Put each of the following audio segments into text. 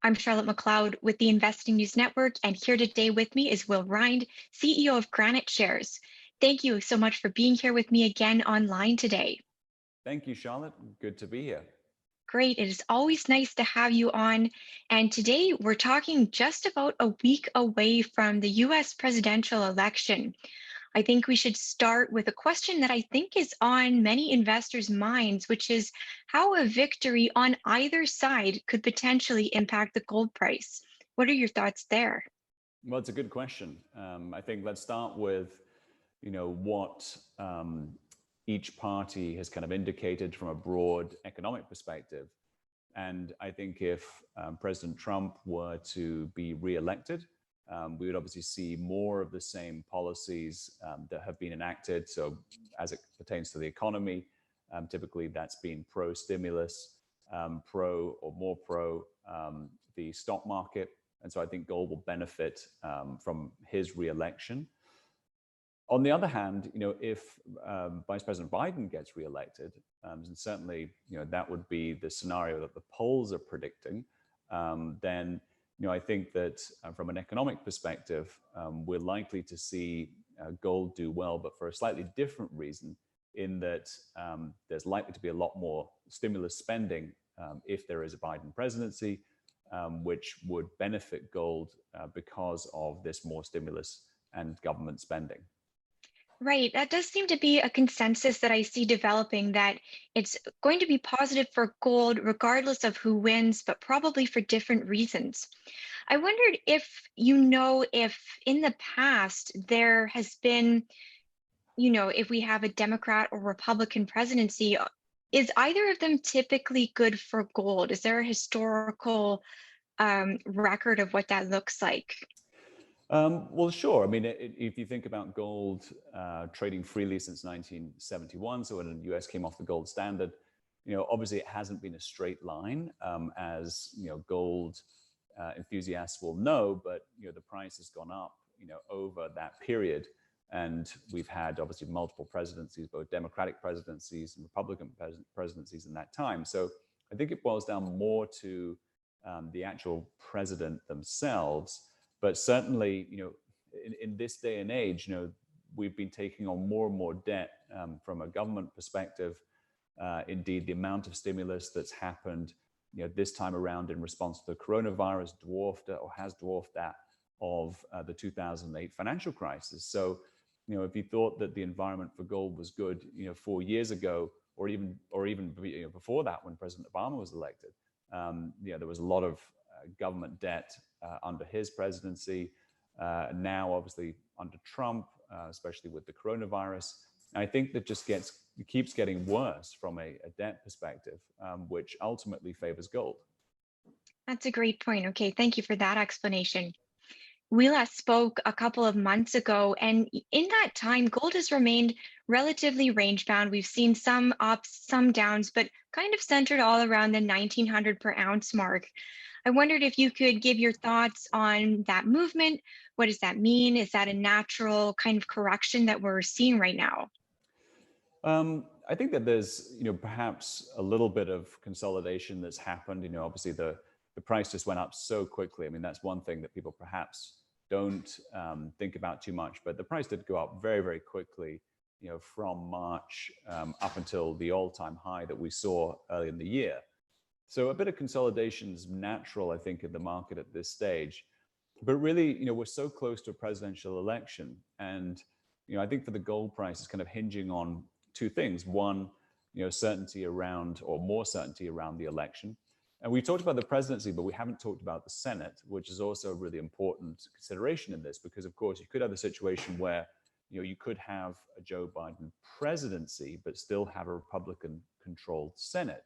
I'm Charlotte McLeod with the Investing News Network, and here today with me is Will Rhind, CEO of GraniteShares. Thank you so much for being here with me again online today. Thank you, Charlotte. Good to be here. Great. It is always nice to have you on. And today we're talking just about a week away from the US presidential election. I think we should start with a question that I think is on many investors' minds, which is how a victory on either side could potentially impact the gold price. What are your thoughts there? Well, it's a good question. I think let's start with, what each party has kind of indicated from a broad economic perspective. And I think if President Trump were to be reelected, we would obviously see more of the same policies that have been enacted. So as it pertains to the economy, typically that's been pro-stimulus, pro or more pro the stock market. And so I think gold will benefit from his reelection. On the other hand, if Vice President Biden gets reelected, and certainly, that would be the scenario that the polls are predicting, then I think that from an economic perspective, we're likely to see gold do well, but for a slightly different reason, in that there's likely to be a lot more stimulus spending if there is a Biden presidency, which would benefit gold because of this more stimulus and government spending. Right. That does seem to be a consensus that I see developing that it's going to be positive for gold regardless of who wins, but probably for different reasons. I wondered if in the past there has been, if we have a Democrat or Republican presidency, is either of them typically good for gold? Is there a historical record of what that looks like? Well, sure. I mean, if you think about gold trading freely since 1971, so when the US came off the gold standard, obviously it hasn't been a straight line, as gold enthusiasts will know, but the price has gone up, over that period. And we've had obviously multiple presidencies, both Democratic presidencies and Republican presidencies in that time. So I think it boils down more to the actual president themselves. But certainly, in this day and age, we've been taking on more and more debt from a government perspective. Indeed, the amount of stimulus that's happened, this time around in response to the coronavirus has dwarfed that of the 2008 financial crisis. So, if you thought that the environment for gold was good, 4 years ago, or even before that, when President Obama was elected, there was a lot of government debt under his presidency. Now, obviously, under Trump, especially with the coronavirus. And I think that keeps getting worse from a debt perspective, which ultimately favors gold. That's a great point. Okay, thank you for that explanation. We last spoke a couple of months ago, and in that time, gold has remained relatively range bound. We've seen some ups, some downs, but kind of centered all around the 1900 per ounce mark. I wondered if you could give your thoughts on that movement. What does that mean? Is that a natural kind of correction that we're seeing right now? I think that there's, perhaps a little bit of consolidation that's happened. Obviously the price just went up so quickly. I mean, that's one thing that people perhaps don't think about too much, but the price did go up very, very quickly, from March up until the all-time high that we saw early in the year. So a bit of consolidation is natural, I think, in the market at this stage. But really, we're so close to a presidential election. And, I think for the gold price, it's kind of hinging on two things. One, certainty around, or more certainty around the election. And we talked about the presidency, but we haven't talked about the Senate, which is also a really important consideration in this, because of course you could have a situation where, you could have a Joe Biden presidency, but still have a Republican controlled Senate.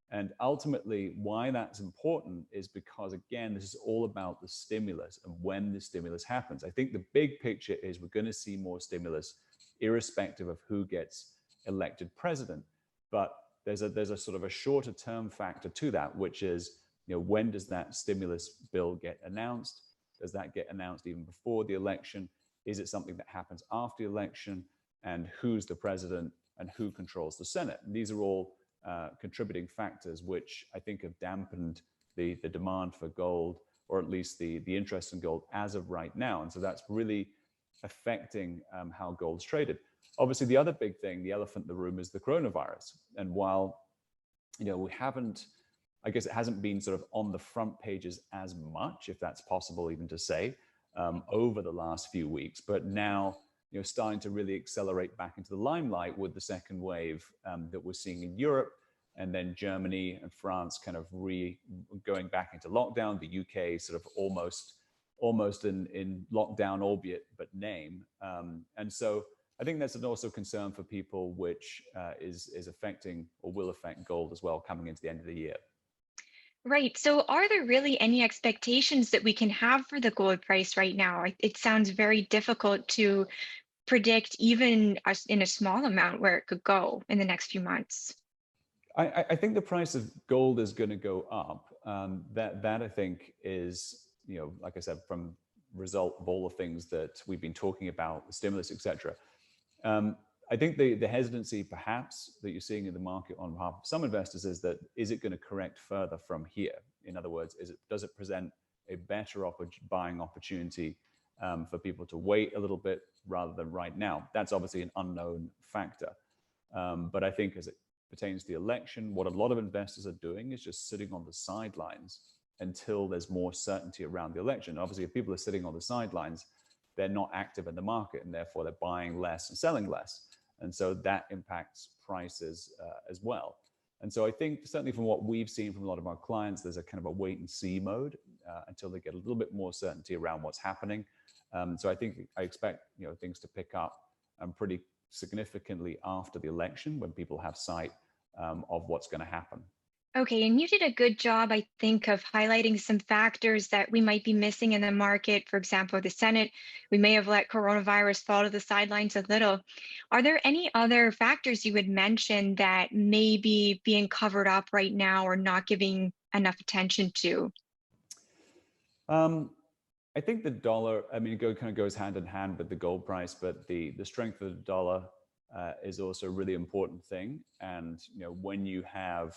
And ultimately, why that's important is because, again, this is all about the stimulus and when the stimulus happens. I think the big picture is we're going to see more stimulus irrespective of who gets elected president. But there's a sort of a shorter term factor to that, which is, when does that stimulus bill get announced? Does that get announced even before the election? Is it something that happens after the election? And who's the president and who controls the Senate? And these are all contributing factors, which I think have dampened the demand for gold, or at least the interest in gold as of right now. And so that's really affecting how gold's traded. Obviously, the other big thing, the elephant in the room, is the coronavirus. And while we haven't, I guess it hasn't been sort of on the front pages as much, if that's possible even to say, over the last few weeks, but now starting to really accelerate back into the limelight with the second wave that we're seeing in Europe, and then Germany and France kind of going back into lockdown. The UK sort of almost in lockdown, albeit but name. And so I think that's also a concern for people, which is affecting or will affect gold as well coming into the end of the year. Right. So are there really any expectations that we can have for the gold price right now? It sounds very difficult to predict even in a small amount where it could go in the next few months. I think the price of gold is going to go up. That I think is, like I said, from result of all the things that we've been talking about, the stimulus, etc. I think the hesitancy perhaps that you're seeing in the market on behalf of some investors is it going to correct further from here? In other words, does it present a better buying opportunity for people to wait a little bit rather than right now? That's obviously an unknown factor. But I think as it pertains to the election, what a lot of investors are doing is just sitting on the sidelines until there's more certainty around the election. Obviously, if people are sitting on the sidelines, they're not active in the market, and therefore they're buying less and selling less. And so that impacts prices as well. And so I think certainly from what we've seen from a lot of our clients, there's a kind of a wait and see mode until they get a little bit more certainty around what's happening. So I expect things to pick up pretty significantly after the election when people have sight of what's going to happen. Okay, and you did a good job, I think, of highlighting some factors that we might be missing in the market. For example, the Senate, we may have let coronavirus fall to the sidelines a little. Are there any other factors you would mention that may be being covered up right now or not giving enough attention to? Um, I think the dollar, I mean, it kind of goes hand in hand with the gold price, but the strength of the dollar is also a really important thing. And when you have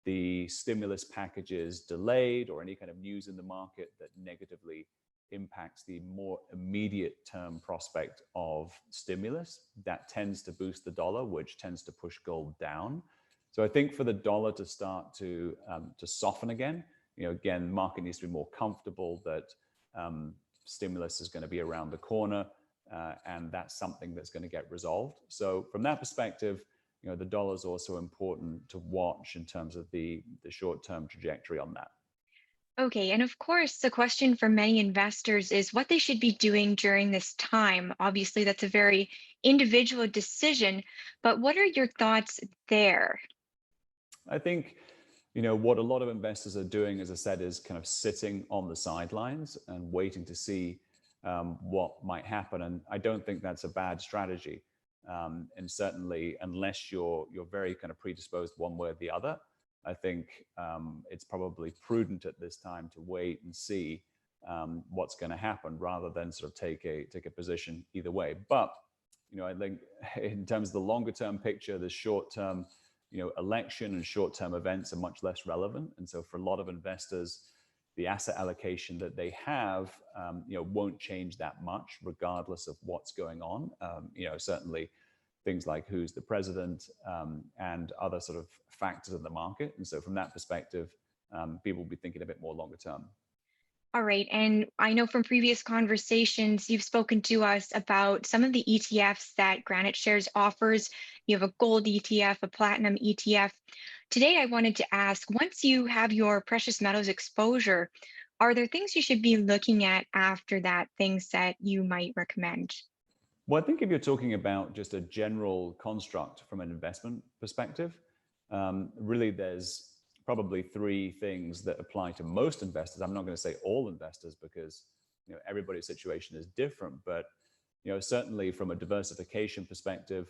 the stimulus packages delayed or any kind of news in the market that negatively impacts the more immediate term prospect of stimulus, that tends to boost the dollar, which tends to push gold down. So I think for the dollar to start to soften again, again, the market needs to be more comfortable that stimulus is going to be around the corner, and that's something that's going to get resolved. So from that perspective, the dollar is also important to watch in terms of the short-term trajectory on that. Okay, and of course, the question for many investors is what they should be doing during this time. Obviously, that's a very individual decision, but what are your thoughts there? I think, what a lot of investors are doing, as I said, is kind of sitting on the sidelines and waiting to see what might happen. And I don't think that's a bad strategy. And certainly, unless you're very kind of predisposed one way or the other, I think it's probably prudent at this time to wait and see what's going to happen rather than sort of take a position either way. But I think in terms of the longer term picture, the short term election and short term events are much less relevant. And so for a lot of investors, the asset allocation that they have won't change that much regardless of what's going on. Certainly things like who's the president and other sort of factors in the market. And so from that perspective, people will be thinking a bit more longer term. All right. And I know from previous conversations, you've spoken to us about some of the ETFs that GraniteShares offers. You have a gold ETF, a platinum ETF. Today, I wanted to ask, once you have your precious metals exposure, are there things you should be looking at after that, things that you might recommend? Well, I think if you're talking about just a general construct from an investment perspective, really there's probably three things that apply to most investors. I'm not going to say all investors because everybody's situation is different, but certainly from a diversification perspective,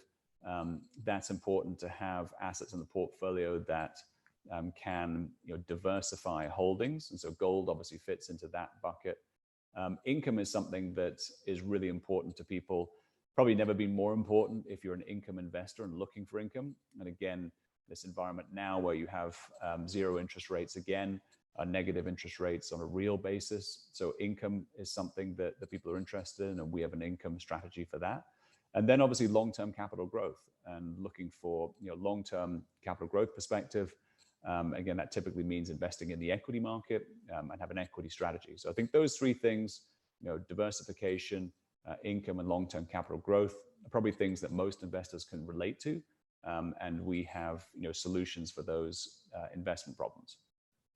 that's important to have assets in the portfolio that can diversify holdings, and so gold obviously fits into that bucket. Income is something that is really important to people. Probably never been more important if you're an income investor and looking for income. And again, this environment now where you have zero interest rates again, negative interest rates on a real basis. So income is something that the people are interested in, and we have an income strategy for that. And then obviously long-term capital growth, and looking for long-term capital growth perspective. Again, that typically means investing in the equity market and have an equity strategy. So I think those three things, diversification, income, and long-term capital growth, are probably things that most investors can relate to. And we have solutions for those investment problems.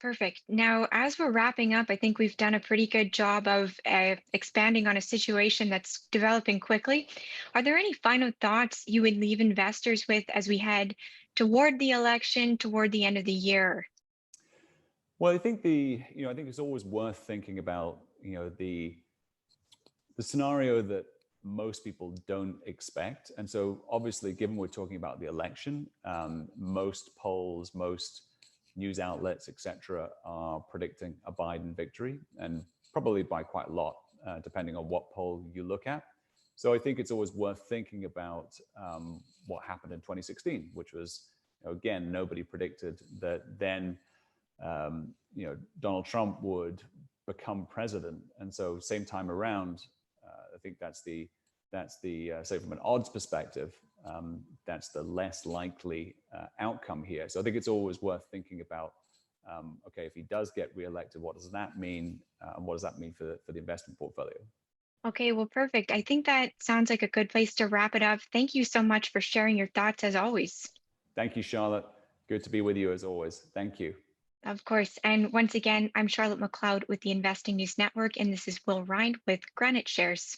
Perfect. Now, as we're wrapping up, I think we've done a pretty good job of expanding on a situation that's developing quickly. Are there any final thoughts you would leave investors with as we head toward the election, toward the end of the year? Well, I think I think it's always worth thinking about the scenario that most people don't expect. And so obviously, given we're talking about the election, most polls, most news outlets, etc., are predicting a Biden victory, and probably by quite a lot, depending on what poll you look at. So I think it's always worth thinking about what happened in 2016, which was, again, nobody predicted that then, Donald Trump would become president. And so same time around, I think that's the say from an odds perspective, that's the less likely outcome here. So I think it's always worth thinking about, okay, if he does get reelected, what does that mean? And what does that mean for the investment portfolio? Okay, well, perfect. I think that sounds like a good place to wrap it up. Thank you so much for sharing your thoughts as always. Thank you, Charlotte. Good to be with you as always. Thank you. Of course. And once again, I'm Charlotte McLeod with the Investing News Network, and this is Will Rhind with GraniteShares.